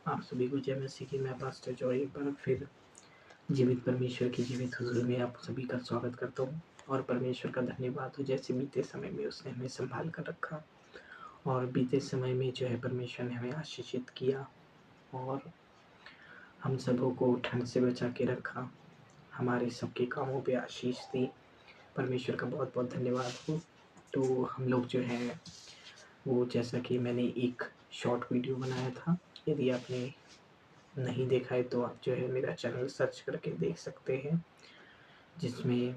आप सभी को जय मसीह की। मैं पास्टर जॉय एक बार फिर जीवित परमेश्वर की जीवित हुजूर में आप सभी का स्वागत करता हूँ और परमेश्वर का धन्यवाद हो जैसे बीते समय में उसने हमें संभाल कर रखा और बीते समय में जो है परमेश्वर ने हमें आशीषित किया और हम सबों को ठंड से बचा के रखा, हमारे सबके कामों पे आशीष दी। परमेश्वर का बहुत बहुत धन्यवाद हो। तो हम लोग जो है वो जैसा कि मैंने एक शॉर्ट वीडियो बनाया था, यदि आपने नहीं देखा है तो आप जो है मेरा चैनल सर्च करके देख सकते हैं, जिसमें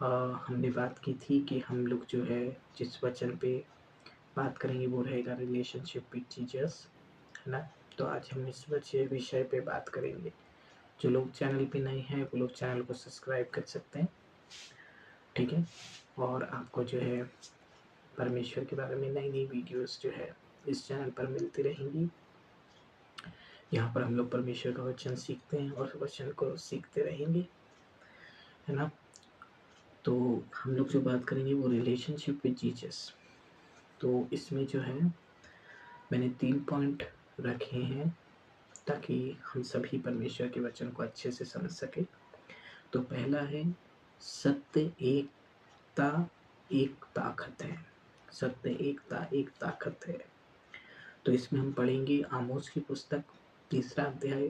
हमने बात की थी कि हम लोग जो है जिस वचन पे बात करेंगे वो रहेगा रिलेशनशिप विद जीसस, है ना। तो आज हम इस विषय पे बात करेंगे। जो लोग चैनल पे नए हैं वो लोग चैनल को सब्सक्राइब कर सकते हैं, ठीक है। और आपको जो है परमेश्वर के बारे में नई नई वीडियोस जो है इस चैनल पर मिलती रहेंगी। यहाँ पर हम लोग परमेश्वर का वचन सीखते हैं और वचन को सीखते रहेंगे, है ना। तो हम लोग जो बात करेंगे वो रिलेशनशिप विद जीसस। तो इसमें जो है मैंने 3 पॉइंट रखे हैं ताकि हम सभी परमेश्वर के वचन को अच्छे से समझ सके। तो पहला है सत्य एकता एक ताकत है। सत्य एकता एक ताकत है। तो इसमें हम पढ़ेंगे आमोस की पुस्तक 3 अध्याय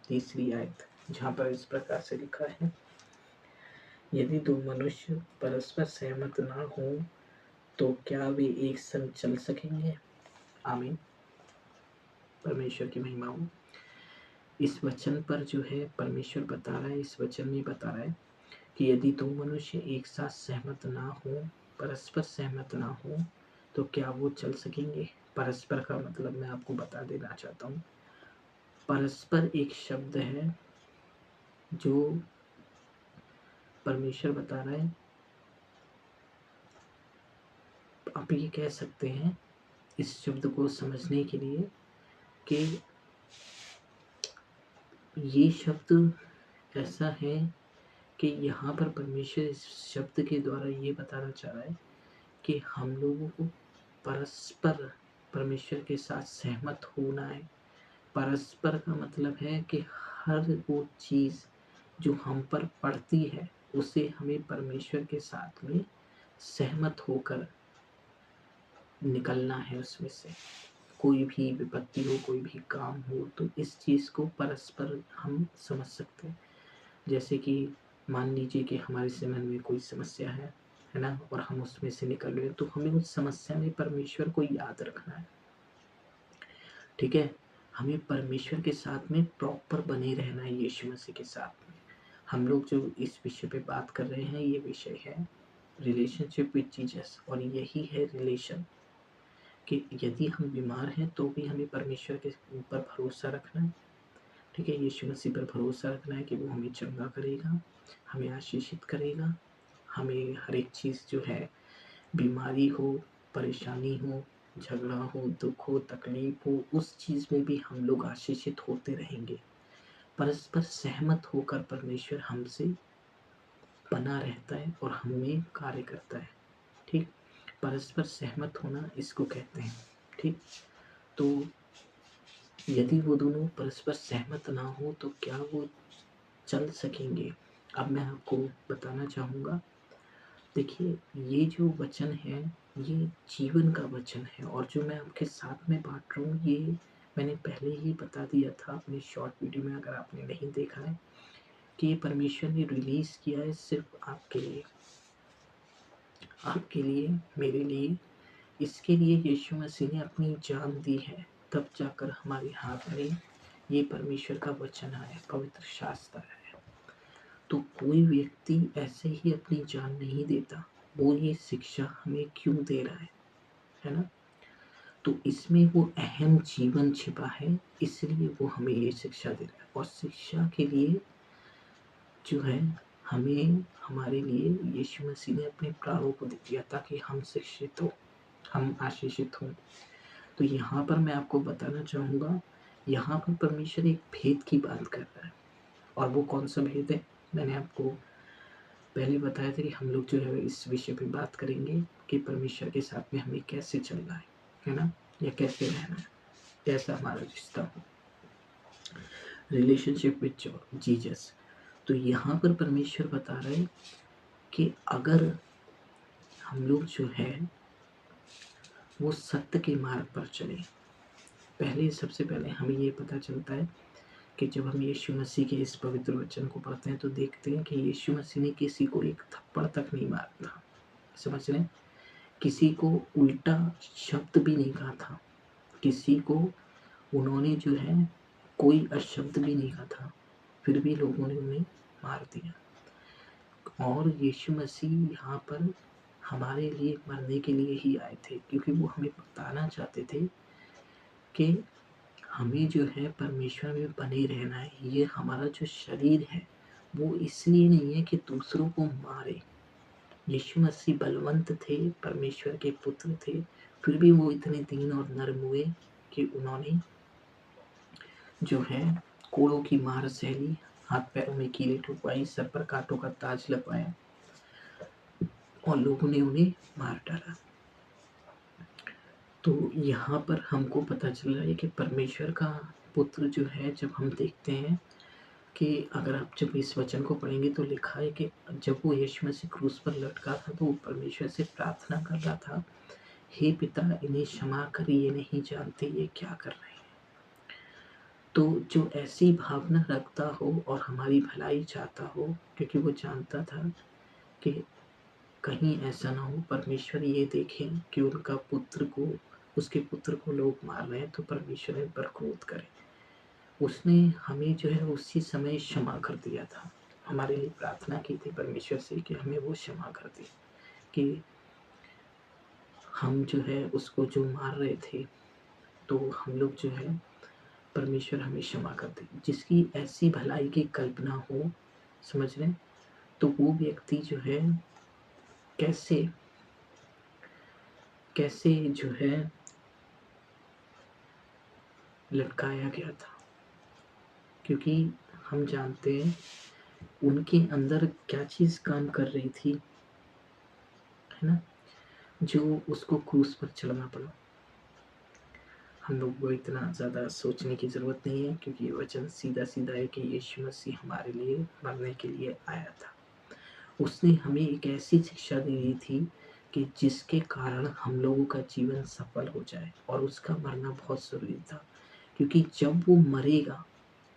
3 आयत, जहाँ पर इस प्रकार से लिखा है, यदि 2 मनुष्य परस्पर सहमत ना हो तो क्या वे एक संग चल सकेंगे। आमीन। परमेश्वर की महिमा हो। इस वचन पर जो है परमेश्वर बता रहा है, इस वचन में बता रहा है कि यदि 2 मनुष्य एक साथ सहमत ना हो, परस्पर सहमत ना हो तो क्या वो चल सकेंगे। परस्पर का मतलब मैं आपको बता देना चाहता हूँ। परस्पर एक शब्द है जो परमेश्वर बता रहा है। आप ये कह सकते हैं इस शब्द को समझने के लिए कि ये शब्द ऐसा है कि यहाँ पर परमेश्वर इस शब्द के द्वारा ये बताना चाह रहा है कि हम लोगों को परस्पर परमेश्वर के साथ सहमत होना है। परस्पर का मतलब है कि हर वो चीज़ जो हम पर पड़ती है उसे हमें परमेश्वर के साथ में सहमत होकर निकलना है। उसमें से कोई भी विपत्ति हो, कोई भी काम हो, तो इस चीज़ को परस्पर हम समझ सकते हैं। जैसे कि मान लीजिए कि हमारे से मन में कोई समस्या है ना, और हम उसमें से निकल रहे हैं, तो हमें उस समस्या में परमेश्वर को याद रखना है, ठीक है। हमें परमेश्वर के साथ में प्रॉपर बने रहना है, यीशु मसीह के साथ में। हम लोग जो इस विषय पे बात कर रहे हैं ये विषय है रिलेशनशिप विद जीसस, और यही है रिलेशन कि यदि हम बीमार हैं तो भी हमें परमेश्वर के ऊपर भरोसा रखना है, ठीक है। यीशु मसीह पर भरोसा रखना है कि वो हमें चंगा करेगा, हमें आशीषित करेगा। हमें हर एक चीज़ जो है, बीमारी हो, परेशानी हो, झगड़ा हो, दुख हो, तकलीफ हो, उस चीज़ में भी हम लोग आशीषित होते रहेंगे। परस्पर सहमत होकर परमेश्वर हमसे बना रहता है और हमें कार्य करता है, ठीक। परस्पर सहमत होना इसको कहते हैं, ठीक। तो यदि वो दोनों परस्पर सहमत ना हो तो क्या वो चल सकेंगे। अब मैं आपको बताना चाहूँगा, देखिए ये जो वचन है ये जीवन का वचन है, और जो मैं आपके साथ में बांट रहा हूँ ये मैंने पहले ही बता दिया था अपनी शॉर्ट वीडियो में, अगर आपने नहीं देखा है, कि ये परमेश्वर ने रिलीज़ किया है सिर्फ आपके लिए, आपके लिए, मेरे लिए। इसके लिए यीशु मसीह ने अपनी जान दी है, तब जाकर हमारे हाथ में ये परमेश्वर का वचन आया, पवित्र शास्त्र है। तो कोई व्यक्ति ऐसे ही अपनी जान नहीं देता, वो ये शिक्षा हमें क्यों दे रहा है ना। तो इसमें वो अहम जीवन छिपा है, इसलिए वो हमें ये शिक्षा दे रहा है। और शिक्षा के लिए जो है हमें, हमारे लिए यीशु मसीह ने अपने प्राणों को दे दिया ताकि हम शिक्षित हो, हम आशीषित हों। तो यहाँ पर मैं आपको बताना चाहूँगा, यहाँ पर परमेश्वर एक भेद की बात कर रहा है, और वो कौन सा भेद है मैंने आपको पहले बताया था कि हम लोग जो है इस विषय पे बात करेंगे कि परमेश्वर के साथ में हमें कैसे चलना है ना, या कैसे रहना है, कैसा हमारा रिश्ता हो। Relationship with Jesus. तो यहाँ पर परमेश्वर बता रहे हैं कि अगर हम लोग जो है वो सत्य के मार्ग पर चले, पहले सबसे पहले हमें ये पता चलता है कि जब हम यीशु मसीह के इस पवित्र वचन को पढ़ते हैं तो देखते हैं कि यीशु मसीह ने किसी को एक थप्पड़ तक नहीं मारा था, समझ रहे हैं? किसी को उल्टा शब्द भी नहीं कहा था, किसी को उन्होंने जो है कोई अशब्द भी नहीं कहा था, फिर भी लोगों ने उन्हें मार दिया। और यीशु मसीह यहाँ पर हमारे लिए मरने के लिए ही आए थे, क्योंकि वो हमें बताना चाहते थे कि हमें जो है परमेश्वर में बने रहना है। ये हमारा जो शरीर है वो इसलिए नहीं है कि दूसरों को मारे। यीशु मसीह बलवंत थे, परमेश्वर के पुत्र थे, फिर भी वो इतने दीन और नर्म हुए कि उन्होंने जो है कोड़ों की मार सहली, हाथ पैरों में कीले ठुकवाई, सर पर कांटों का ताज लगवाया और लोगों ने उन्हें मार डाला। तो यहाँ पर हमको पता चल रहा है कि परमेश्वर का पुत्र जो है, जब हम देखते हैं कि अगर आप जब इस वचन को पढ़ेंगे तो लिखा है कि जब वो यीशु मसीह क्रूस पर लटका था तो वो परमेश्वर से प्रार्थना कर रहा था, हे पिता इन्हें क्षमा कर, ये नहीं जानते ये क्या कर रहे हैं। तो जो ऐसी भावना रखता हो और हमारी भलाई चाहता हो, क्योंकि वो जानता था कि कहीं ऐसा ना हो परमेश्वर ये देखें कि उनका पुत्र को, उसके पुत्र को लोग मार रहे हैं तो परमेश्वर इन पर क्रोध करे। उसने हमें जो है उसी समय क्षमा कर दिया था, हमारे लिए प्रार्थना की थी परमेश्वर से कि हमें वो क्षमा कर दे, कि हम जो है उसको जो मार रहे थे तो हम लोग जो है परमेश्वर हमें क्षमा कर दे। जिसकी ऐसी भलाई की कल्पना हो, समझ रहे हैं, तो वो व्यक्ति जो है कैसे कैसे जो है लटकाया गया था, क्योंकि हम जानते हैं उनके अंदर क्या चीज़ काम कर रही थी, है ना, जो उसको क्रूस पर चढ़ना पड़ा। हम लोग को इतना ज़्यादा सोचने की ज़रूरत नहीं है, क्योंकि वचन सीधा सीधा है कि यीशु मसीह हमारे लिए मरने के लिए आया था। उसने हमें एक ऐसी शिक्षा दी थी कि जिसके कारण हम लोगों का जीवन सफल हो जाए, और उसका मरना बहुत ज़रूरी था, क्योंकि जब वो मरेगा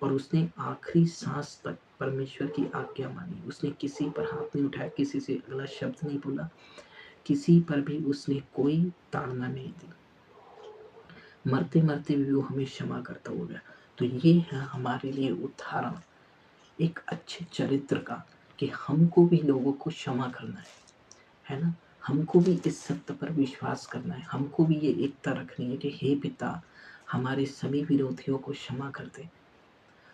और उसने आखिरी सांस तक परमेश्वर की आज्ञा मानी, उसने किसी पर हाथ नहीं उठाया, किसी से अगला शब्द नहीं बोला, किसी पर भी उसने कोई ताड़ना नहीं दी, मरते मरते भी वो हमें क्षमा करता हो गया। तो ये है हमारे लिए उदाहरण एक अच्छे चरित्र का, कि हमको भी लोगों को क्षमा करना है ना, हमको भी इस सत्य पर विश्वास करना है, हमको भी ये एकता रखनी है कि हे पिता हमारे सभी विरोधियों को क्षमा कर दे,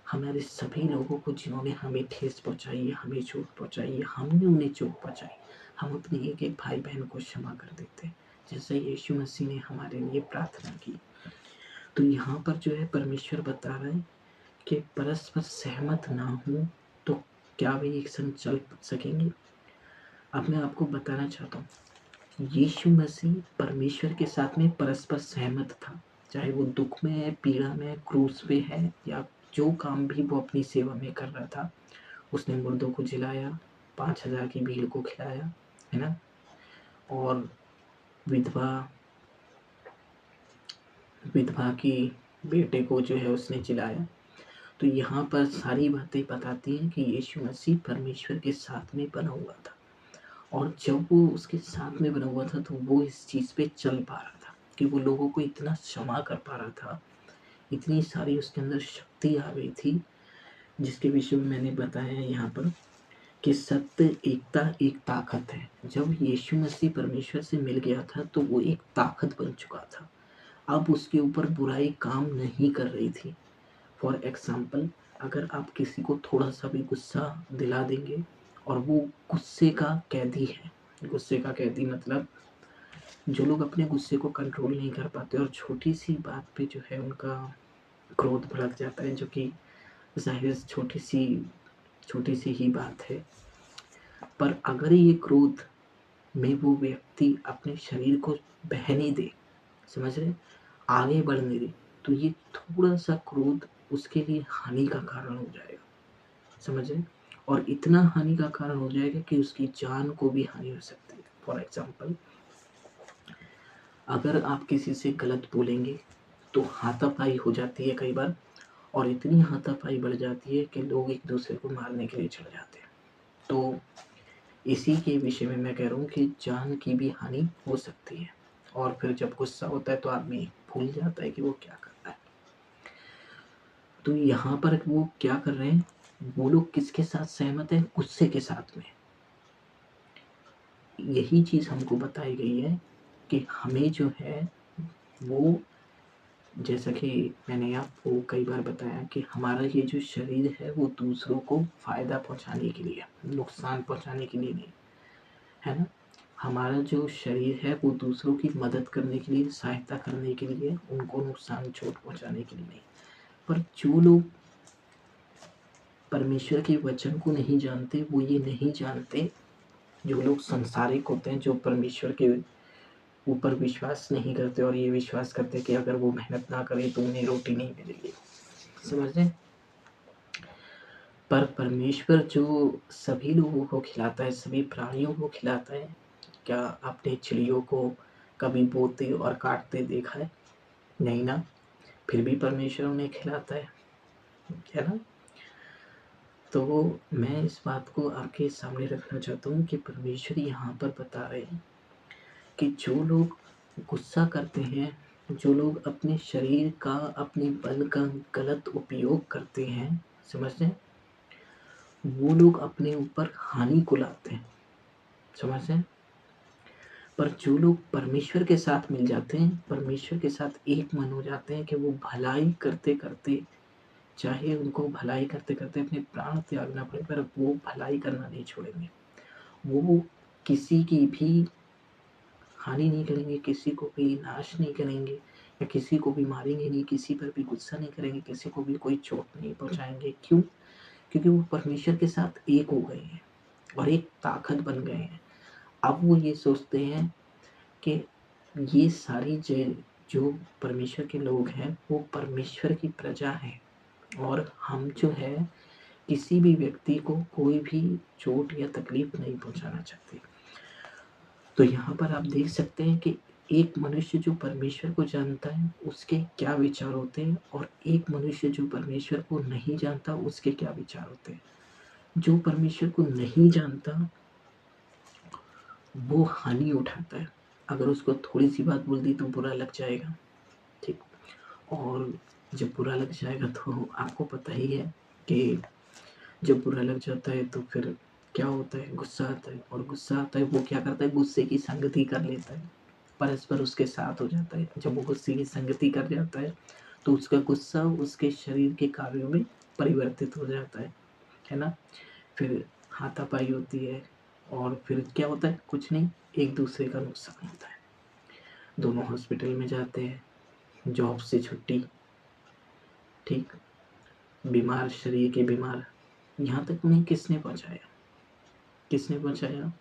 हमारे सभी लोगों को जिन्होंने हमें ठेस पहुंचाई है, हमें चोट पहुंचाई है, हमने उन्हें चोट पहुंचाई, हम अपने एक एक भाई बहन को क्षमा कर देते हैं, जैसे यीशु मसीह ने हमारे लिए प्रार्थना की। तो यहाँ पर जो है परमेश्वर बता रहे हैं कि परस्पर सहमत ना हो तो क्या वे एक संग चल सकेंगे। अब मैं आपको बताना चाहता हूँ, यीशु मसीह परमेश्वर के साथ में परस्पर सहमत था, चाहे वो दुख में है, पीड़ा में है, क्रूस पे है, या जो काम भी वो अपनी सेवा में कर रहा था। उसने मुर्दों को जिलाया, 5,000 की भीड़ को खिलाया, है ना, और विधवा विधवा की बेटे को जो है उसने जिलाया। तो यहाँ पर सारी बातें बताती हैं कि यीशु मसीह परमेश्वर के साथ में बना हुआ था, और जब वो उसके साथ में बना हुआ था तो वो इस चीज़ पे चल पा रहा था कि वो लोगों को इतना क्षमा कर पा रहा था, इतनी सारी उसके अंदर शक्ति आ गई थी, जिसके विषय में मैंने बताया है यहाँ पर कि सत्य एकता एक ताकत है। जब यीशु मसीह परमेश्वर से मिल गया था तो वो एक ताकत बन चुका था, अब उसके ऊपर बुराई काम नहीं कर रही थी। फॉर एग्जाम्पल, अगर आप किसी को थोड़ा सा भी गुस्सा दिला देंगे और वो गुस्से का कैदी है, गुस्से का कैदी मतलब जो लोग अपने गुस्से को कंट्रोल नहीं कर पाते और छोटी सी बात पे जो है उनका क्रोध भड़क जाता है, जो कि जाहिर छोटी सी ही बात है, पर अगर ये क्रोध में वो व्यक्ति अपने शरीर को बहने दे, समझ रहे, आगे बढ़ने दे, तो ये थोड़ा सा क्रोध उसके लिए हानि का कारण हो जाएगा, समझ रहे? और इतना हानि का कारण हो जाएगा कि उसकी जान को भी हानि हो सकती है। फॉर एग्जाम्पल, अगर आप किसी से गलत बोलेंगे तो हाथापाई हो जाती है कई बार, और इतनी हाथापाई बढ़ जाती है कि लोग एक दूसरे को मारने के लिए चले जाते हैं। तो इसी के विषय में मैं कह रहा हूँ कि जान की भी हानि हो सकती है, और फिर जब गुस्सा होता है तो आदमी भूल जाता है कि वो क्या कर रहा है। तो यहाँ पर वो क्या कर रहे हैं, वो लोग किसके साथ सहमत हैं? गुस्से के साथ में। यही चीज़ हमको बताई गई है कि हमें जो है वो, जैसा कि मैंने आपको कई बार बताया कि हमारा ये जो शरीर है वो दूसरों को फ़ायदा पहुँचाने के लिए, नुकसान पहुँचाने के लिए नहीं, है ना? हमारा जो शरीर है वो दूसरों की मदद करने के लिए, सहायता करने के लिए, उनको नुकसान चोट पहुँचाने के लिए नहीं। पर जो लोग परमेश्वर के वचन को नहीं जानते, वो ये नहीं जानते, जो लोग संसारिक होते हैं, जो परमेश्वर के ऊपर विश्वास नहीं करते और ये विश्वास करते कि अगर वो मेहनत ना करें तो उन्हें रोटी नहीं मिलेगी, समझ रहे? पर परमेश्वर जो सभी लोगों को खिलाता है, सभी प्राणियों को खिलाता है। क्या आपने चिड़ियों को कभी बोते और काटते देखा है? नहीं ना, फिर भी परमेश्वर उन्हें खिलाता है ना? तो मैं इस बात को आपके सामने रखना चाहता हूँ कि परमेश्वर यहाँ पर बता रहे हैं कि जो लोग गुस्सा करते हैं, जो लोग अपने शरीर का, अपने बल का गलत उपयोग करते हैं, समझ रहे हैं? वो लोग अपने ऊपर हानि को लाते हैं, समझ रहे हैं? पर जो लोग परमेश्वर के साथ मिल जाते हैं, परमेश्वर के साथ एक मन हो जाते हैं कि वो भलाई करते-करते, चाहे उनको भलाई करते-करते अपने प्राण त्यागना पड़े, पर वो भलाई करना नहीं छोड़ेंगे। वो किसी की भी हानि नहीं करेंगे, किसी को भी नाश नहीं करेंगे, या किसी को भी मारेंगे नहीं, किसी पर भी गुस्सा नहीं करेंगे, किसी को भी कोई चोट नहीं पहुँचाएँगे। क्यों? क्योंकि वो परमेश्वर के साथ एक हो गए हैं और एक ताकत बन गए हैं। अब वो ये सोचते हैं कि ये सारी जो परमेश्वर के लोग हैं, वो परमेश्वर की प्रजा हैं, और हम जो है किसी भी व्यक्ति को कोई भी चोट या तकलीफ नहीं पहुँचाना चाहते। तो यहाँ पर आप देख सकते हैं कि एक मनुष्य जो परमेश्वर को जानता है, उसके क्या विचार होते हैं, और एक मनुष्य जो परमेश्वर को नहीं जानता, उसके क्या विचार होते हैं। जो परमेश्वर को नहीं जानता, वो हानि उठाता है। अगर उसको थोड़ी-सी बात बोल दी तो बुरा लग जाएगा, ठीक? और जब बुरा लग जाएगा तो आपको पता ही है कि जब बुरा लग जाता है तो फिर क्या होता है, गुस्सा आता है, और गुस्सा आता है, वो क्या करता है, गुस्से की संगति कर लेता है, परस्पर उसके साथ हो जाता है। जब वो गुस्से की संगति कर जाता है तो उसका गुस्सा उसके शरीर के कार्यों में परिवर्तित हो जाता है ना? फिर हाथापाई होती है, और फिर क्या होता है, कुछ नहीं, एक दूसरे का नुकसान होता है। दोनों हॉस्पिटल में जाते हैं, जॉब से छुट्टी, ठीक? बीमार, शरीर के बीमार, यहाँ तक उन्हें किसने पहुँचाया? किसने पहुँचाया?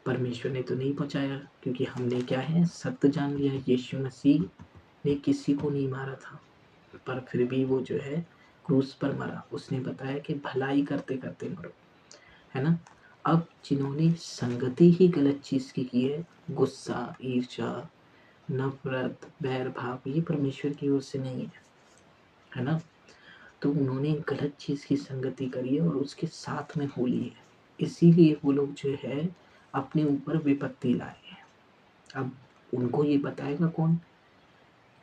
परमेश्वर ने तो नहीं पहुँचाया, क्योंकि हमने क्या है, सत्य जान लिया, यीशु मसीह ने किसी को नहीं मारा था, पर फिर भी वो जो है क्रूस पर मरा। उसने बताया कि भलाई करते-करते मरो, है ना? अब जिन्होंने संगति ही गलत चीज़ की है, गुस्सा, ईर्ष्या, नफ़रत, बैर-भाव, ये परमेश्वर की ओर से नहीं है ना? तो उन्होंने गलत चीज़ की संगति करी है और उसके साथ में हो ली है। इसीलिए वो लोग जो है अपने ऊपर विपत्ति लाए हैं। अब उनको ये बताएगा कौन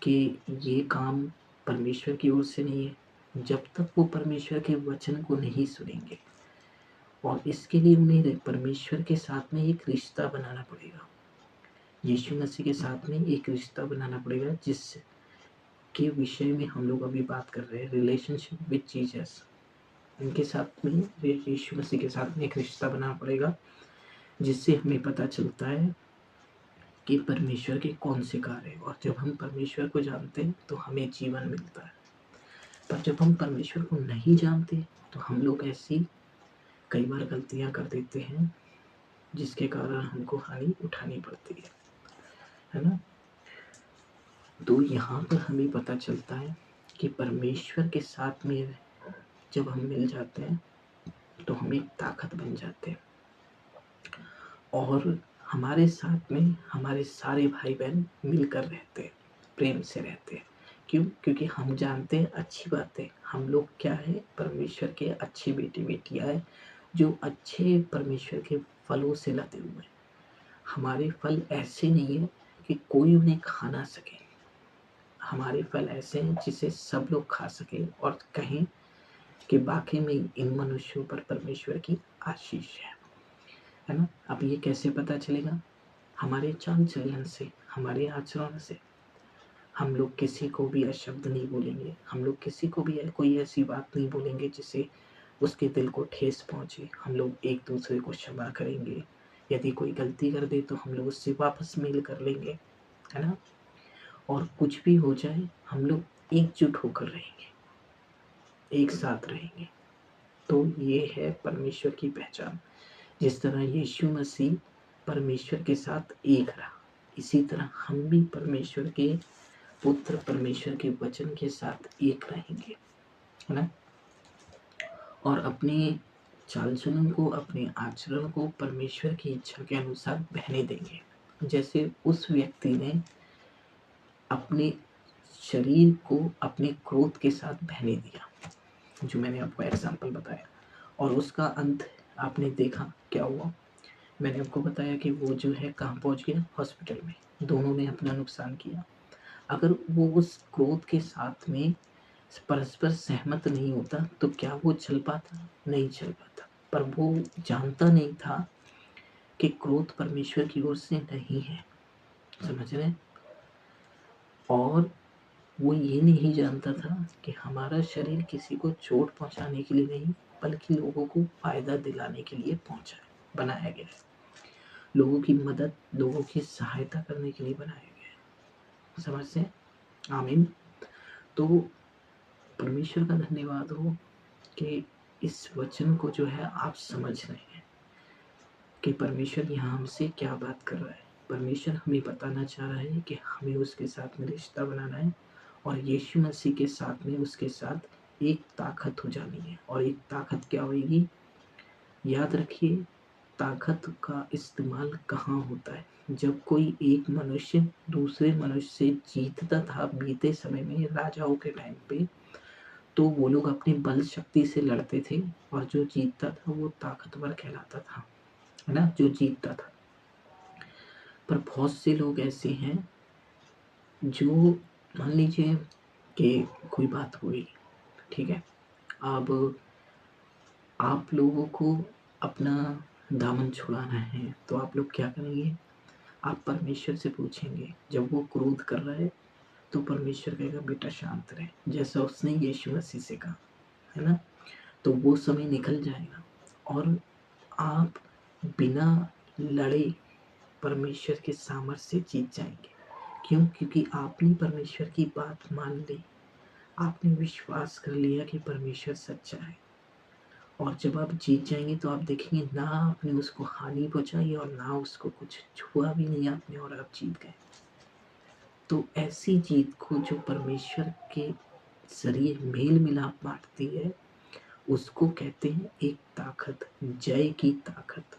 कि ये काम परमेश्वर की ओर से नहीं है? जब तक वो परमेश्वर के वचन को नहीं सुनेंगे, और इसके लिए उन्हें परमेश्वर के साथ में एक रिश्ता बनाना पड़ेगा। यीशु मसीह के साथ में एक रिश्ता बनाना पड़ेगा, जिसके विषय में हम लोग अभी बात कर रहे हैं, रिलेशनशिप विद जीसस। उनके साथ में, यीशु मसीह के साथ में एक रिश्ता बनाना पड़ेगा, जिससे हमें पता चलता है कि परमेश्वर के कौन से कार्य हैं। और जब हम परमेश्वर को जानते हैं तो हमें जीवन मिलता है। पर जब हम परमेश्वर को नहीं जानते तो हम लोग ऐसी कई बार गलतियाँ कर देते हैं, जिसके कारण हमको हानि उठानी पड़ती है ना? तो यहाँ पर हमें पता चलता है कि परमेश्वर के साथ में जब हम मिल जाते हैं तो हम एक ताकत बन जाते हैं और हमारे साथ में हमारे सारे भाई बहन मिलकर रहते हैं, प्रेम से रहते हैं। क्यों? क्योंकि हम जानते हैं अच्छी बात है, हम लोग क्या है, परमेश्वर के अच्छे बेटे बेटियां हैं जो अच्छे परमेश्वर के फलों से लदे हुए हैं। हमारे फल ऐसे नहीं है कि कोई उन्हें खा ना सके। हमारे फल ऐसे हैं जिसे सब लोग खा सके और कहें कि वाकई में इन मनुष्यों पर परमेश्वर की आशीष है ना? अब ये कैसे पता चलेगा? हमारे चाल चलन से, हमारे आचरण से। हम लोग किसी को भी अशब्द नहीं बोलेंगे, हम लोग किसी को भी कोई ऐसी बात नहीं बोलेंगे जिससे उसके दिल को ठेस पहुंचे। हम लोग एक दूसरे को क्षमा करेंगे, यदि कोई गलती कर दे तो हम लोग उससे वापस मेल कर लेंगे, है ना? और कुछ भी हो जाए हम लोग एकजुट होकर रहेंगे, एक साथ रहेंगे। तो ये है परमेश्वर की पहचान। जिस तरह यीशु मसीह परमेश्वर के साथ एक रहा, इसी तरह हम भी परमेश्वर के पुत्र, परमेश्वर के वचन के साथ एक रहेंगे, है ना? और अपने चाल चलन को, अपने आचरण को परमेश्वर की इच्छा के अनुसार बहने देंगे। जैसे उस व्यक्ति ने अपने शरीर को अपने क्रोध के साथ बहने दिया, जो मैंने आपको एग्जाम्पल बताया, और उसका अंत आपने देखा क्या हुआ। मैंने आपको बताया कि वो जो है कहाँ पहुँच गया, हॉस्पिटल में। दोनों ने अपना नुकसान किया। अगर वो उस क्रोध के साथ में परस्पर सहमत नहीं होता तो क्या वो चल पाता? नहीं चल पाता। पर वो जानता नहीं था कि क्रोध परमेश्वर की ओर से नहीं है, समझ रहे? और वो ये नहीं जानता था कि हमारा शरीर किसी को चोट पहुंचाने के लिए नहीं, बल्कि लोगों को फायदा दिलाने के लिए बनाया गया है। लोगों की मदद, लोगों की सहायता करने के लिए बनाया गया है। समझते हैं? आमीन। तो परमेश्वर का धन्यवाद हो कि इस वचन को जो है आप समझ रहे हैं कि परमेश्वर यहाँ हमसे क्या बात कर रहा है। परमेश्वर हमें बताना चाह रहा है कि हमें उसके साथ में रिश्ता बनाना है और यीशु मसीह के साथ में उसके साथ एक ताकत हो जानी है। और एक ताकत क्या होगी? याद रखिए, ताकत का इस्तेमाल कहाँ होता है? जब कोई एक मनुष्य दूसरे मनुष्य से जीतता था बीते समय में, राजाओं के टाइम पे, तो वो लोग अपनी बल शक्ति से लड़ते थे और जो जीतता था वो ताकतवर कहलाता था, है ना? जो जीतता था। पर बहुत से लोग ऐसे हैं जो, मान लीजिए कि कोई बात हुई, ठीक है? अब आप लोगों को अपना दामन छुड़ाना है तो आप लोग क्या करेंगे? आप परमेश्वर से पूछेंगे। जब वो क्रोध कर रहा है तो परमेश्वर कहेगा बेटा शांत रहे, जैसा उसने यीशु मसीह से कहा, है ना? तो वो समय निकल जाएगा और आप बिना लड़े परमेश्वर के सामर्थ्य से जीत जाएंगे। क्यों? क्योंकि आपने परमेश्वर की बात मान ली, आपने विश्वास कर लिया कि परमेश्वर सच्चा है। और जब आप जीत जाएंगे तो आप देखेंगे ना आपने उसको हानि पहुंचाई और ना उसको कुछ छुआ भी नहीं आपने, और आप जीत गए। तो ऐसी जीत को जो परमेश्वर के जरिए मेल मिलाप बांटती है, उसको कहते हैं एक ताकत, जय की ताकत।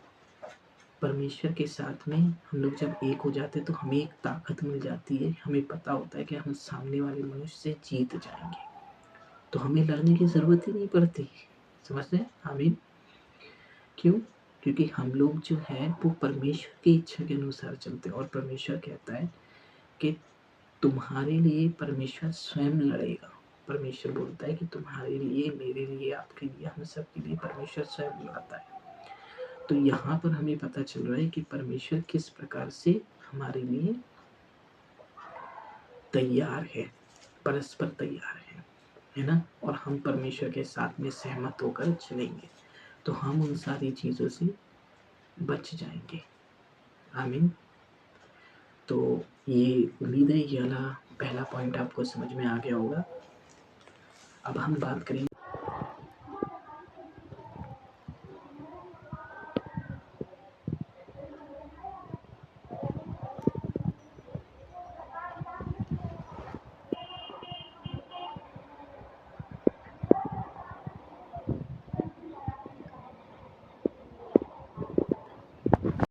परमेश्वर के साथ में हम लोग जब एक हो जाते हैं तो हमें एक ताकत मिल जाती है। हमें पता होता है कि हम सामने वाले मनुष्य से जीत जाएंगे, तो हमें लड़ने की जरूरत ही नहीं पड़ती। समझते हैं? आमीन। क्यों? क्योंकि हम लोग जो है वो परमेश्वर की इच्छा के अनुसार चलते हैं और परमेश्वर कहता है कि तुम्हारे लिए परमेश्वर स्वयं लड़ेगा। परमेश्वर बोलता है कि तुम्हारे लिए, मेरे लिए, आपके लिए, हम सब के लिए परमेश्वर स्वयं लड़ता है। तो यहाँ पर हमें पता चल रहा है कि परमेश्वर किस प्रकार से हमारे लिए तैयार है, परस्पर तैयार है ना? और हम परमेश्वर के साथ में सहमत होकर चलेंगे तो हम उन सारी चीज़ों से बच जाएंगे। आमीन। तो ये उम्मीद है ये वाला पहला पॉइंट आपको समझ में आ गया होगा। अब हम बात करेंगे